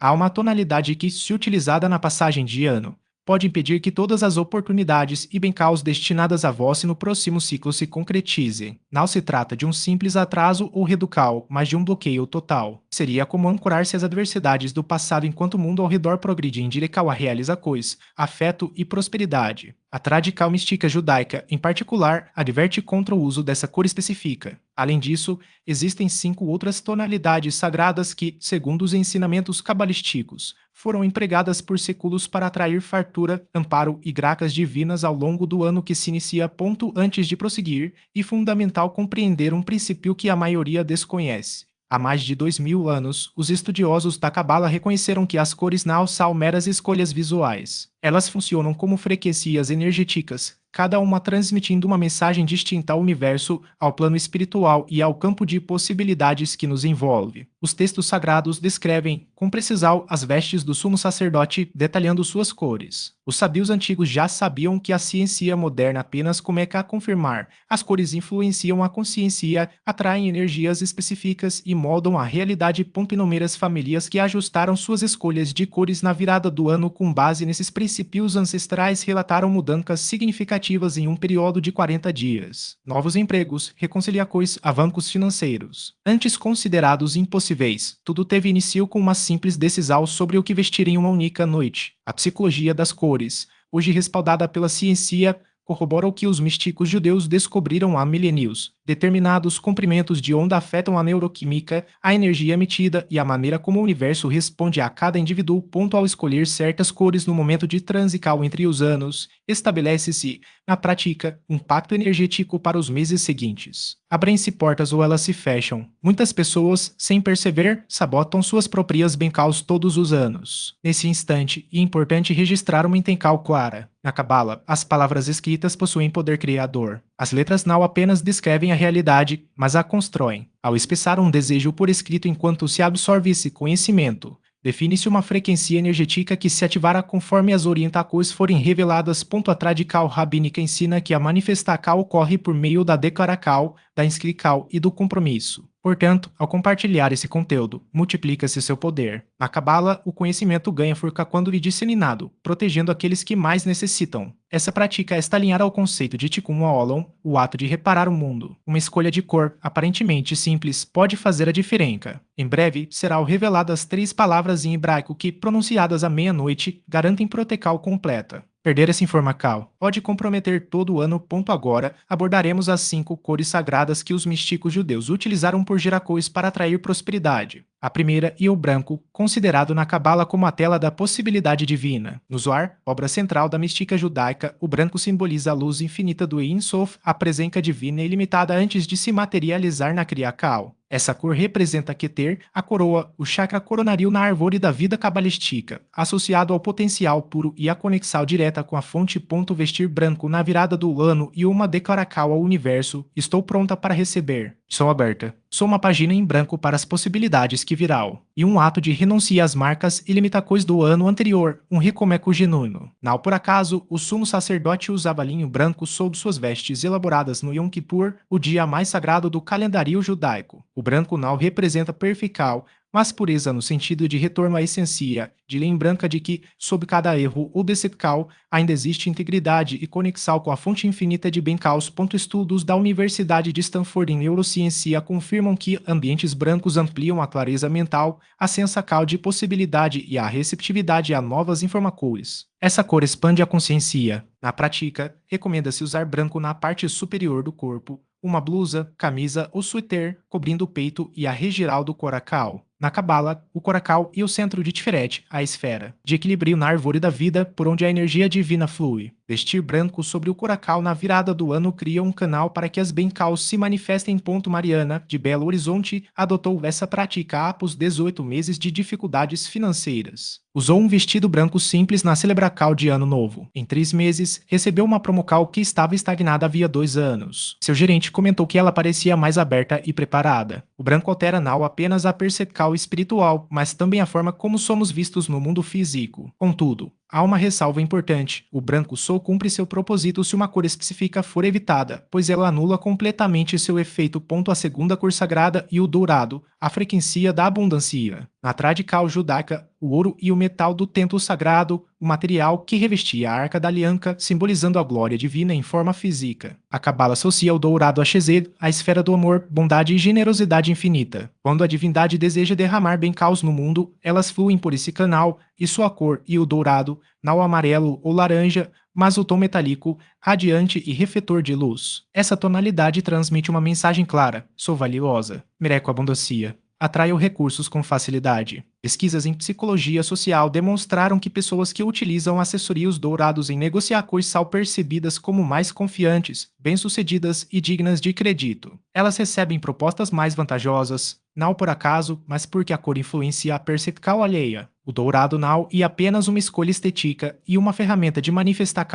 Há uma tonalidade que, se utilizada na passagem de ano, pode impedir que todas as oportunidades e bem-caos destinadas a você no próximo ciclo se concretizem. Não se trata de um simples atraso ou reducal, mas de um bloqueio total. Seria como ancorar-se às adversidades do passado enquanto o mundo ao redor progride em direção a realiza cois, afeto e prosperidade. A tradical mística judaica, em particular, adverte contra o uso dessa cor específica. Além disso, existem 5 outras tonalidades sagradas que, segundo os ensinamentos cabalísticos, foram empregadas por séculos para atrair fartura, amparo e graças divinas ao longo do ano que se inicia. Ponto antes de prosseguir, e fundamental compreender um princípio que a maioria desconhece. Há mais de 2000 anos, os estudiosos da Cabala reconheceram que as cores não são meras escolhas visuais. Elas funcionam como frequências energéticas, cada uma transmitindo uma mensagem distinta ao universo, ao plano espiritual e ao campo de possibilidades que nos envolve. Os textos sagrados descrevem, com precisão, as vestes do sumo sacerdote, detalhando suas cores. Os sábios antigos já sabiam que a ciência moderna apenas começa a confirmar. As cores influenciam a consciência, atraem energias específicas e moldam a realidade. Inúmeras famílias que ajustaram suas escolhas de cores na virada do ano com base nesses princípios ancestrais relataram mudanças significativas em um período de 40 dias. Novos empregos, reconciliações, avancos financeiros. Antes considerados impossíveis, tudo teve início com uma simples decisão sobre o que vestir em uma única noite. A psicologia das cores, hoje respaldada pela ciência, corrobora o que os místicos judeus descobriram há milênios. Determinados comprimentos de onda afetam a neuroquímica, a energia emitida e a maneira como o universo responde a cada indivíduo. Ao escolher certas cores no momento de transical entre os anos, estabelece-se, na prática, um pacto energético para os meses seguintes. Abrem-se portas ou elas se fecham. Muitas pessoas, sem perceber, sabotam suas próprias bem-caus todos os anos. Nesse instante, é importante registrar uma intenção clara. Na Cabala, as palavras escritas possuem poder criador. As letras não apenas descrevem a realidade, mas a constroem. Ao expressar um desejo por escrito enquanto se absorve esse conhecimento, define-se uma frequência energética que se ativará conforme as orientações forem reveladas. A tradical rabínica ensina que a manifestação ocorre por meio da declaração, da inscrição e do compromisso. Portanto, ao compartilhar esse conteúdo, multiplica-se seu poder. Na Cabala, o conhecimento ganha força quando lhe disseminado, protegendo aqueles que mais necessitam. Essa prática está alinhada ao conceito de Tikkun Olam, o ato de reparar o mundo. Uma escolha de cor, aparentemente simples, pode fazer a diferença. Em breve, serão reveladas 3 palavras em hebraico que, pronunciadas à meia-noite, garantem proteção completa. Perder essa informação pode comprometer todo o ano. Agora, abordaremos as 5 cores sagradas que os místicos judeus utilizaram por gerações para atrair prosperidade. A primeira é o branco, considerado na Cabala como a tela da possibilidade divina. No Zohar, obra central da mística judaica, o branco simboliza a luz infinita do Ein Sof, a presença divina ilimitada antes de se materializar na criacal. Essa cor representa Keter, a coroa, o chakra coronário na árvore da vida cabalística, associado ao potencial puro e a conexão direta com a fonte. Vestir branco na virada do ano e uma declaração ao universo: estou pronta para receber. Sou aberta. Sou uma página em branco para as possibilidades que virão. E um ato de renunciar às marcas e limitações do ano anterior, um recomeço genuíno. Não por acaso, o sumo sacerdote usava linho branco sob suas vestes elaboradas no Yom Kippur, o dia mais sagrado do calendário judaico. O branco não representa perfeição, mas pureza no sentido de retorno à essência, de lembrança de que, sob cada erro ou decepção, ainda existe integridade e conexão com a fonte infinita de bem-caus. Estudos da Universidade de Stanford em neurociência confirmam que ambientes brancos ampliam a clareza mental, a sensação de possibilidade e a receptividade a novas informações. Essa cor expande a consciência. Na prática, recomenda-se usar branco na parte superior do corpo, uma blusa, camisa ou suéter cobrindo o peito e a região do coracal. Na Cabala, o coracal e o centro de Tiferet, a esfera, de equilíbrio na árvore da vida por onde a energia divina flui. Vestir branco sobre o coracal na virada do ano cria um canal para que as bem-caus se manifestem. Mariana, de Belo Horizonte, adotou essa prática após 18 meses de dificuldades financeiras. Usou um vestido branco simples na celebração de Ano Novo. Em 3 meses, recebeu uma promoção que estava estagnada havia 2 anos. Seu gerente comentou que ela parecia mais aberta e preparada. O branco altera não apenas a percepção espiritual, mas também a forma como somos vistos no mundo físico. Contudo, há uma ressalva importante: o branco só cumpre seu propósito se uma cor específica for evitada, pois ela anula completamente seu efeito. A segunda cor sagrada e o dourado, a frequência da abundância. Na tradical judaica, o ouro e o metal do templo sagrado, o material que revestia a Arca da Aliança, simbolizando a glória divina em forma física. A Cabala associa o dourado a Shezed, a esfera do amor, bondade e generosidade infinita. Quando a divindade deseja derramar bem-caos no mundo, elas fluem por esse canal, e sua cor e o dourado, não amarelo ou laranja, mas o tom metálico, radiante e refletor de luz. Essa tonalidade transmite uma mensagem clara: sou valiosa, mereco abundância. Atraiu recursos com facilidade. Pesquisas em psicologia social demonstraram que pessoas que utilizam acessórios dourados em negociações são percebidas como mais confiantes, bem-sucedidas e dignas de crédito. Elas recebem propostas mais vantajosas, não por acaso, mas porque a cor influencia a percepção alheia. O dourado não é apenas uma escolha estética e uma ferramenta de manifestar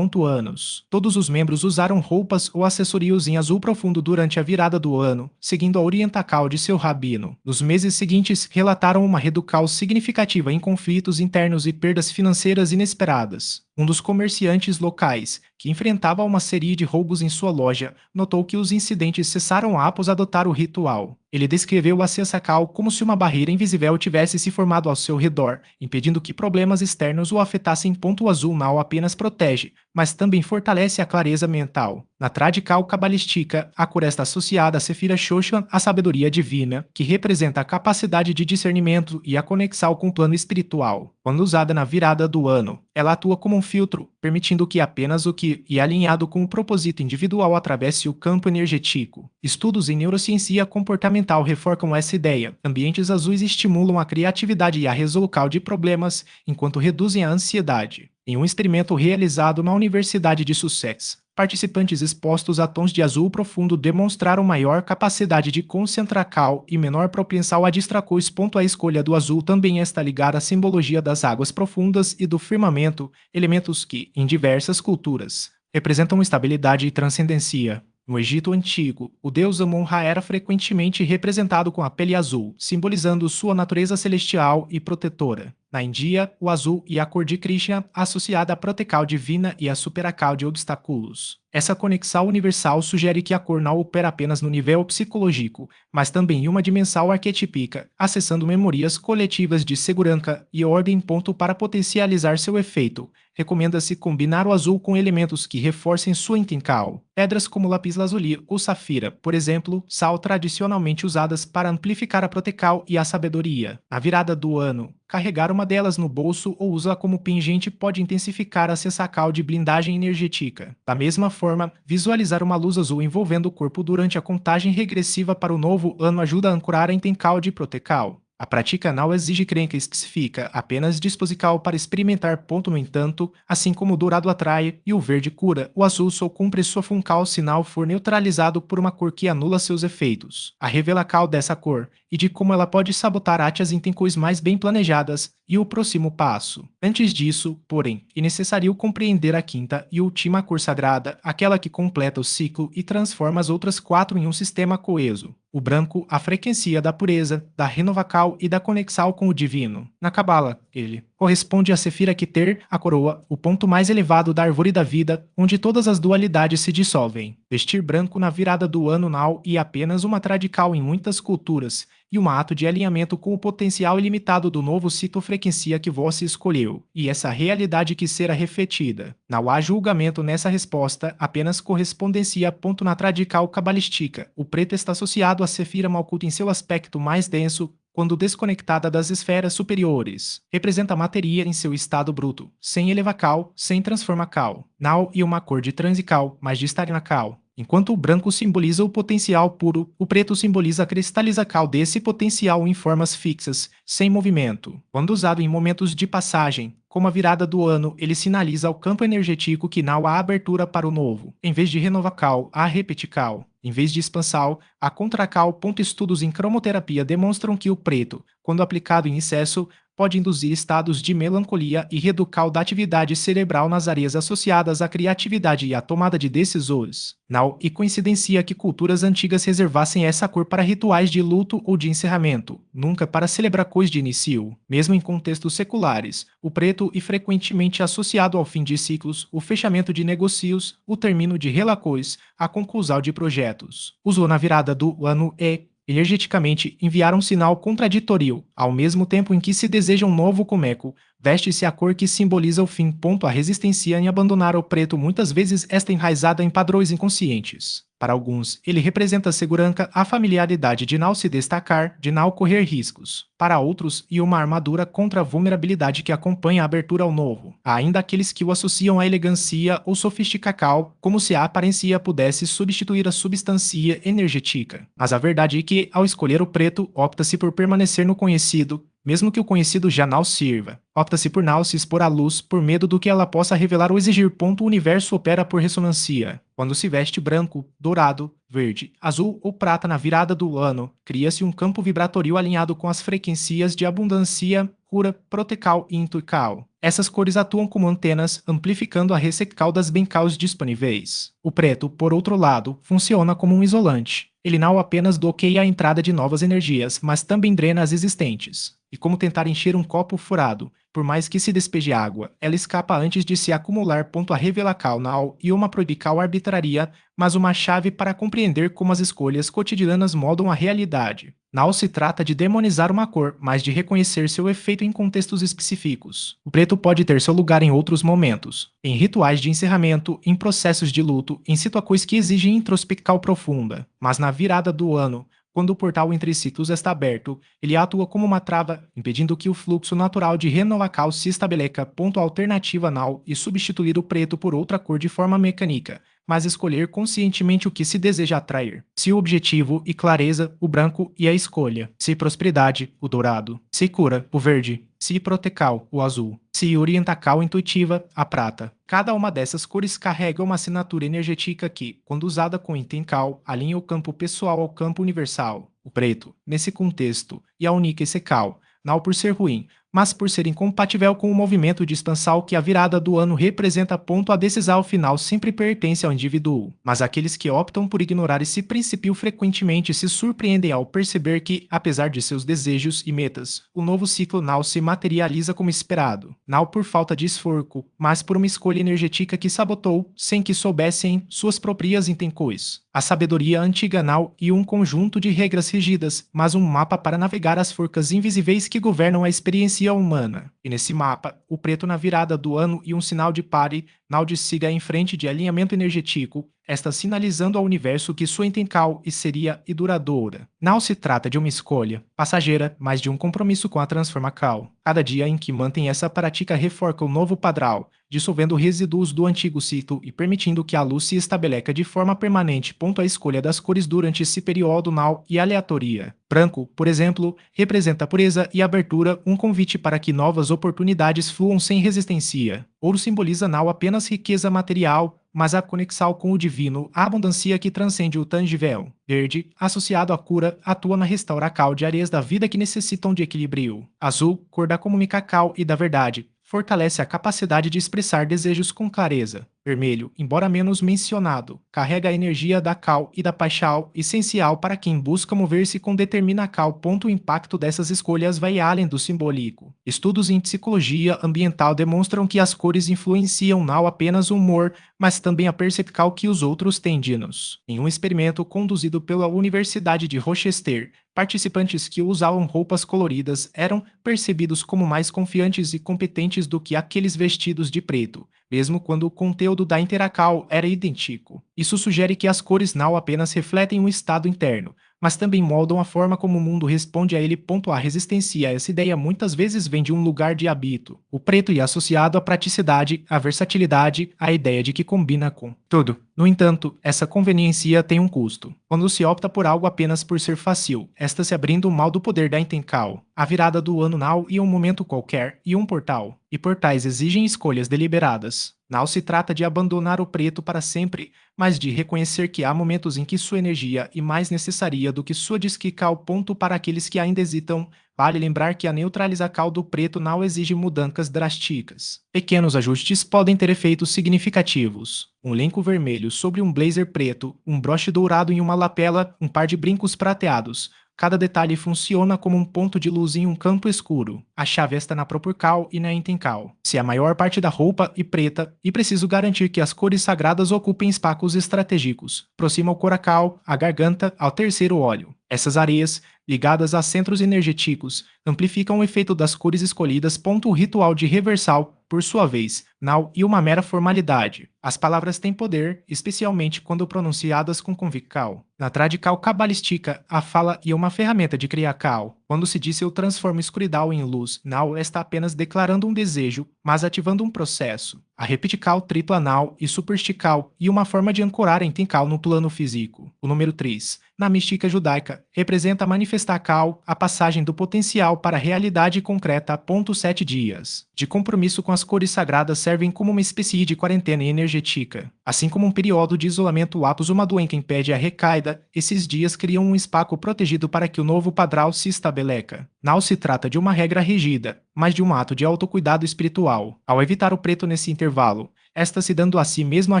anos. Todos os membros usaram roupas ou acessórios em azul profundo durante a virada do ano, seguindo a orientação de seu rabino. Nos meses seguintes, relataram uma redução significativa em conflitos internos e perdas financeiras inesperadas. Um dos comerciantes locais, que enfrentava uma série de roubos em sua loja, notou que os incidentes cessaram após adotar o ritual. Ele descreveu a Sessacal como se uma barreira invisível tivesse se formado ao seu redor, impedindo que problemas externos o afetassem. O azul não apenas protege, mas também fortalece a clareza mental. Na tradical cabalística, a cor está associada a Sefira Shoshan, a sabedoria divina, que representa a capacidade de discernimento e a conexão com o plano espiritual. Quando usada na virada do ano, ela atua como um filtro, permitindo que apenas o que é alinhado com o propósito individual atravesse o campo energético. Estudos em neurociência comportamental reforçam essa ideia. Ambientes azuis estimulam a criatividade e a resolução de problemas, enquanto reduzem a ansiedade. Em um experimento realizado na Universidade de Sussex, participantes expostos a tons de azul profundo demonstraram maior capacidade de concentração e menor propensão a distrações. A escolha do azul também está ligada à simbologia das águas profundas e do firmamento, elementos que, em diversas culturas, representam estabilidade e transcendência. No Egito Antigo, o deus Amon-Ra era frequentemente representado com a pele azul, simbolizando sua natureza celestial e protetora. Na Índia, o azul e a cor de Krishna, associada à proteção divina e à superação de obstáculos. Essa conexão universal sugere que a cor não opera apenas no nível psicológico, mas também em uma dimensão arquetípica, acessando memórias coletivas de segurança e ordem. Para potencializar seu efeito, recomenda-se combinar o azul com elementos que reforcem sua intenção. Pedras como lápis-lazuli ou safira, por exemplo, são tradicionalmente usadas para amplificar a proteção e a sabedoria. Na virada do ano, carregar uma delas no bolso ou usá-la como pingente pode intensificar a sensação de blindagem energética. Da mesma forma, visualizar uma luz azul envolvendo o corpo durante a contagem regressiva para o novo ano ajuda a ancorar a intenção de proteção. A prática não exige crença específica, apenas disposição para experimentar. No entanto, assim como o dourado atrai e o verde cura, o azul só cumpre sua função se não for neutralizado por uma cor que anula seus efeitos. A revelação dessa cor e de como ela pode sabotar áreas em intenções mais bem planejadas e o próximo passo. Antes disso, porém, é necessário compreender a quinta e última cor sagrada, aquela que completa o ciclo e transforma as outras quatro em um sistema coeso. O branco, a frequência da pureza, da renovação e da conexão com o divino. Na Cabala, ele corresponde a Sefira Keter, a coroa, o ponto mais elevado da árvore da vida, onde todas as dualidades se dissolvem. Vestir branco na virada do ano não é apenas uma tradição em muitas culturas, e um ato de alinhamento com o potencial ilimitado do novo ciclo frequência que você escolheu, e essa realidade que será refletida. Não há julgamento nessa resposta, apenas correspondência. Na tradição cabalística, o preto está associado a Sefira Malkuth em seu aspecto mais denso, quando desconectada das esferas superiores. Representa a matéria em seu estado bruto, sem elevação, sem transformação. Não é uma cor de transical, mas de estagnação. Enquanto o branco simboliza o potencial puro, o preto simboliza a cristalização desse potencial em formas fixas, sem movimento. Quando usado em momentos de passagem, como a virada do ano, ele sinaliza o campo energético que não há abertura para o novo. Em vez de renovação, há repetição. Em vez de expansão, a contracal. Estudos em cromoterapia demonstram que o preto, quando aplicado em excesso, pode induzir estados de melancolia e redução da atividade cerebral nas áreas associadas à criatividade e à tomada de decisões. Não é coincidência que culturas antigas reservassem essa cor para rituais de luto ou de encerramento, nunca para celebrações de início. Mesmo em contextos seculares, o preto é frequentemente associado ao fim de ciclos, o fechamento de negócios, o término de relações, a conclusão de projetos. Uso na virada do ano é energeticamente enviar um sinal contraditório, ao mesmo tempo em que se deseja um novo comeco, veste-se a cor que simboliza o fim. A resistência em abandonar o preto muitas vezes está enraizada em padrões inconscientes. Para alguns, ele representa a segurança, a familiaridade de não se destacar, de não correr riscos. Para outros, e uma armadura contra a vulnerabilidade que acompanha a abertura ao novo. Há ainda aqueles que o associam à elegância ou sofisticação, como se a aparência pudesse substituir a substância energética. Mas a verdade é que, ao escolher o preto, opta-se por permanecer no conhecido, mesmo que o conhecido já não sirva. Opta-se por não se expor à luz por medo do que ela possa revelar ou exigir. O universo opera por ressonância. Quando se veste branco, dourado, verde, azul ou prata na virada do ano, cria-se um campo vibratório alinhado com as frequências de abundância, cura, protecal e intuical. Essas cores atuam como antenas, amplificando a ressecal das bencaus disponíveis. O preto, por outro lado, funciona como um isolante. Ele não apenas bloqueia a entrada de novas energias, mas também drena as existentes. E como tentar encher um copo furado, por mais que se despeje água, ela escapa antes de se acumular. A revelação não e uma proibical arbitraria, mas uma chave para compreender como as escolhas cotidianas moldam a realidade. Não se trata de demonizar uma cor, mas de reconhecer seu efeito em contextos específicos. O preto pode ter seu lugar em outros momentos, em rituais de encerramento, em processos de luto, em situações que exigem introspecção profunda. Mas na virada do ano, quando o portal entre ciclos está aberto, ele atua como uma trava, impedindo que o fluxo natural de renovação se estabeleça. Alternativa não e substituir o preto por outra cor de forma mecânica, mas escolher conscientemente o que se deseja atrair. Se o objetivo e clareza, o branco e a escolha. Se prosperidade, o dourado. Se cura, o verde. Se protecal, o azul. Se orientacal intuitiva, a prata. Cada uma dessas cores carrega uma assinatura energética que, quando usada com intencal, alinha o campo pessoal ao campo universal. O preto, nesse contexto, e a única e secal, não por ser ruim, mas por ser incompatível com o movimento de expansão que a virada do ano representa. A decisão final sempre pertence ao indivíduo, mas aqueles que optam por ignorar esse princípio frequentemente se surpreendem ao perceber que, apesar de seus desejos e metas, o novo ciclo não se materializa como esperado, não por falta de esforço, mas por uma escolha energética que sabotou, sem que soubessem, suas próprias intenções. A sabedoria antiga não e um conjunto de regras rígidas, mas um mapa para navegar as forcas invisíveis que governam a experiência humana. E nesse mapa, o preto na virada do ano e um sinal de pare, não de siga em frente de alinhamento energético, está sinalizando ao universo que sua intenção e seria e duradoura. Não se trata de uma escolha passageira, mas de um compromisso com a transformação. Cada dia em que mantém essa prática reforça o novo padrão, dissolvendo resíduos do antigo ciclo e permitindo que a luz se estabeleça de forma permanente. A escolha das cores durante esse período não e aleatoria. Branco, por exemplo, representa pureza e abertura, um convite para que novas oportunidades fluam sem resistência. Ouro simboliza não apenas riqueza material, mas a conexão com o divino, a abundância que transcende o tangível. Verde, associado à cura, atua na restauração de áreas da vida que necessitam de equilíbrio. Azul, cor da comunicação e da verdade, fortalece a capacidade de expressar desejos com clareza. Vermelho, embora menos mencionado, carrega a energia da cal e da paixão, essencial para quem busca mover-se com determinação. O impacto dessas escolhas vai além do simbólico. Estudos em psicologia ambiental demonstram que as cores influenciam não apenas o humor, mas também a percepção que os outros têm de nos. Em um experimento conduzido pela Universidade de Rochester, participantes que usavam roupas coloridas eram percebidos como mais confiantes e competentes do que aqueles vestidos de preto, mesmo quando o conteúdo da interação era idêntico. Isso sugere que as cores não apenas refletem um estado interno, mas também moldam a forma como o mundo responde a ele. A resistência a essa ideia muitas vezes vem de um lugar de hábito. O preto é associado à praticidade, à versatilidade, à ideia de que combina com tudo. No entanto, essa conveniência tem um custo. Quando se opta por algo apenas por ser fácil, está se abrindo mal do poder da intenção. A virada do ano não e um momento qualquer e um portal. E portais exigem escolhas deliberadas. Não se trata de abandonar o preto para sempre, mas de reconhecer que há momentos em que sua energia é mais necessária do que sua disquical. Para aqueles que ainda hesitam, vale lembrar que a neutralização do preto não exige mudanças drásticas. Pequenos ajustes podem ter efeitos significativos. Um lenço vermelho sobre um blazer preto, um broche dourado em uma lapela, um par de brincos prateados. Cada detalhe funciona como um ponto de luz em um campo escuro. A chave está na proporção e na intenção. Se a maior parte da roupa é preta, e preciso garantir que as cores sagradas ocupem espaços estratégicos, próximo ao coracal, à garganta, ao terceiro olho. Essas areias, ligadas a centros energéticos, amplificam o efeito das cores escolhidas. O ritual de reversal, por sua vez, não e uma mera formalidade. As palavras têm poder, especialmente quando pronunciadas com convicção. Na tradical cabalística, a fala é uma ferramenta de criar cal. Quando se diz eu transformo escuridão em luz, não está apenas declarando um desejo, mas ativando um processo. A repetical tripla nau e superstical e uma forma de ancorar em tencal no plano físico. O número 3, na mística judaica, representa manifestar cal, a passagem do potencial para a realidade concreta. 7 dias de compromisso com as cores sagradas servem como uma espécie de quarentena energética. Assim como um período de isolamento após uma doença impede a recaída, esses dias criam um espaço protegido para que o novo padrão se estabeleça. Não se trata de uma regra rígida, mas de um ato de autocuidado espiritual. Ao evitar o preto nesse intervalo, esta se dando a si mesmo a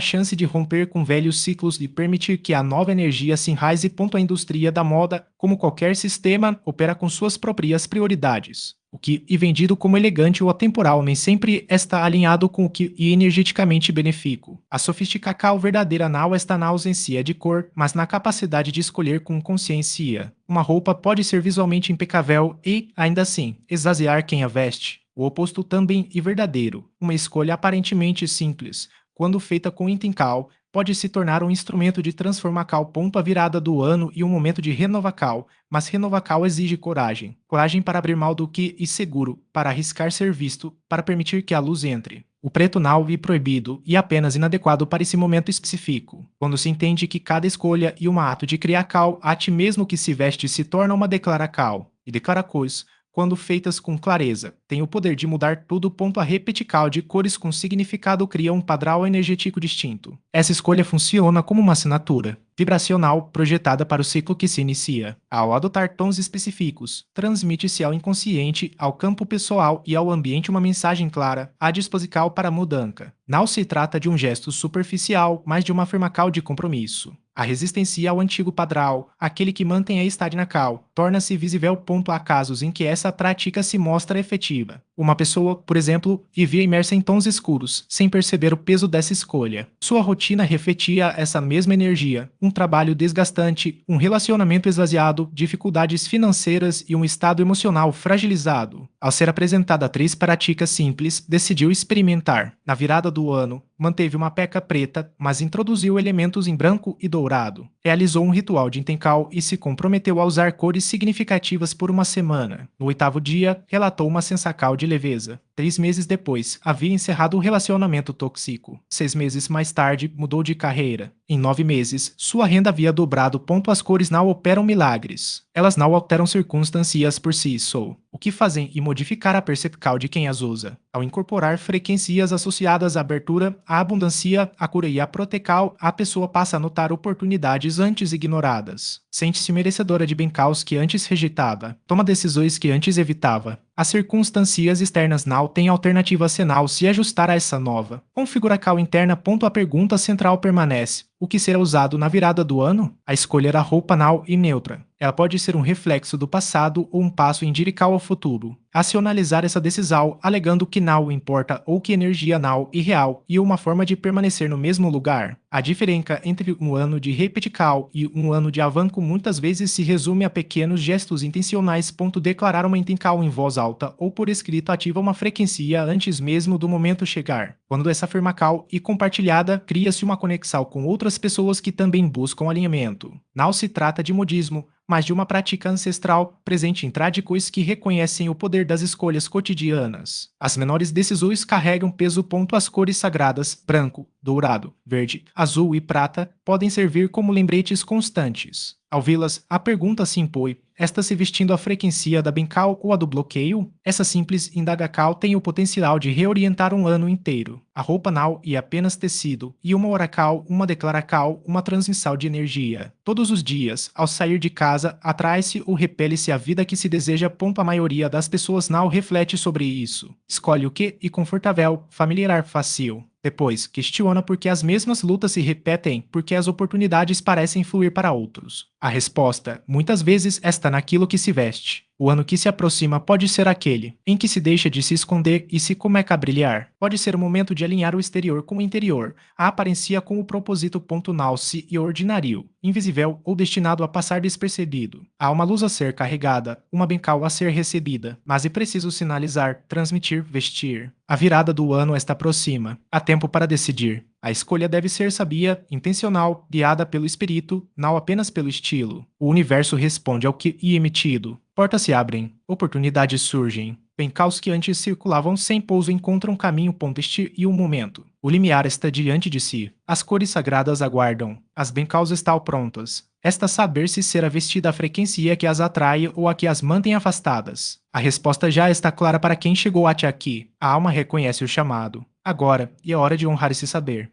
chance de romper com velhos ciclos e permitir que a nova energia se enraize. A indústria da moda, como qualquer sistema, opera com suas próprias prioridades. O que é vendido como elegante ou atemporal nem sempre está alinhado com o que é energeticamente benéfico. A sofisticação verdadeira não está na ausência de cor, mas na capacidade de escolher com consciência. Uma roupa pode ser visualmente impecável e, ainda assim, esvaziar quem a veste. O oposto também é verdadeiro. Uma escolha aparentemente simples, quando feita com intenção, pode se tornar um instrumento de transformar cal. A virada do ano e um momento de renovar cal, mas renovar cal exige coragem. Coragem para abrir mão do que é seguro, para arriscar ser visto, para permitir que a luz entre. O preto não é proibido e apenas inadequado para esse momento específico. Quando se entende que cada escolha e um ato de criar cal, a ti mesmo que se veste se torna uma declara cal. E declara coisa, quando feitas com clareza, tem o poder de mudar tudo. A repetical de cores com significado cria um padrão energético distinto. Essa escolha funciona como uma assinatura vibracional projetada para o ciclo que se inicia. Ao adotar tons específicos, transmite-se ao inconsciente, ao campo pessoal e ao ambiente uma mensagem clara, a disposical para a mudança. Não se trata de um gesto superficial, mas de uma afirmação de compromisso. A resistência ao antigo padrão, aquele que mantém a estagnação, torna-se visível. Há casos em que essa prática se mostra efetiva. Uma pessoa, por exemplo, vivia imersa em tons escuros, sem perceber o peso dessa escolha. Sua rotina refletia essa mesma energia, um trabalho desgastante, um relacionamento esvaziado, dificuldades financeiras e um estado emocional fragilizado. Ao ser apresentada 3 práticas simples, decidiu experimentar. Na virada do ano, manteve uma peca preta, mas introduziu elementos em branco e dourado. Realizou um ritual de intencal e se comprometeu a usar cores significativas por uma semana. No 8º dia, relatou uma sensação de leveza. 3 meses depois, havia encerrado o relacionamento tóxico. 6 meses mais tarde, mudou de carreira. Em 9 meses, sua renda havia dobrado. As cores não operam milagres. Elas não alteram circunstâncias por si só. O que fazem é modificar a percepção de quem as usa. Ao incorporar frequências associadas à abertura, à abundância, à cura e à proteção, a pessoa passa a notar oportunidades antes ignoradas. Sente-se merecedora de bem-caus que antes rejeitava. Toma decisões que antes evitava. As circunstâncias externas não têm alternativa senão se ajustar a essa nova configuração interna. A pergunta central permanece: o que será usado na virada do ano? A escolha da roupa não e neutra. Ela pode ser um reflexo do passado ou um passo em direção ao futuro. Racionalizar essa decisão, alegando que não importa ou que energia não é real e uma forma de permanecer no mesmo lugar. A diferença entre um ano de repetical e um ano de avanço muitas vezes se resume a pequenos gestos intencionais. Declarar uma intenção em voz alta ou por escrito ativa uma frequência antes mesmo do momento chegar. Quando essa afirmação é compartilhada, cria-se uma conexão com outras pessoas que também buscam alinhamento. Não se trata de modismo, mas de uma prática ancestral presente em tradições que reconhecem o poder das escolhas cotidianas. As menores decisões carregam peso. As cores sagradas, branco, dourado, verde, azul e prata, podem servir como lembretes constantes. Ao vê-las, a pergunta se impõe: está se vestindo a frequência da bencal ou a do bloqueio? Essa simples indagação tem o potencial de reorientar um ano inteiro. A roupa não é apenas tecido, e uma oracal, uma declaracal, uma transmissão de energia. Todos os dias, ao sair de casa, atrai-se ou repele-se a vida que se deseja. A maioria das pessoas não reflete sobre isso. Escolhe o que é confortável, familiar, fácil. Depois, questiona por que as mesmas lutas se repetem, porque as oportunidades parecem fluir para outros. A resposta, muitas vezes, está naquilo que se veste. O ano que se aproxima pode ser aquele em que se deixa de se esconder e se começa a brilhar. Pode ser o momento de alinhar o exterior com o interior, a aparência com o propósito pontual-se e ordinário, invisível ou destinado a passar despercebido. Há uma luz a ser carregada, uma bencal a ser recebida, mas é preciso sinalizar, transmitir, vestir. A virada do ano está próxima. Há tempo para decidir. A escolha deve ser sabia, intencional, guiada pelo espírito, não apenas pelo estilo. O universo responde ao que é emitido. Portas se abrem, oportunidades surgem. Bencaus que antes circulavam sem pouso encontram caminho, ponto este e um momento. O limiar está diante de si. As cores sagradas aguardam. As bencaus estão prontas. Resta saber se será vestida a frequência que as atrai ou a que as mantém afastadas. A resposta já está clara para quem chegou até aqui. A alma reconhece o chamado. Agora, é hora de honrar esse saber.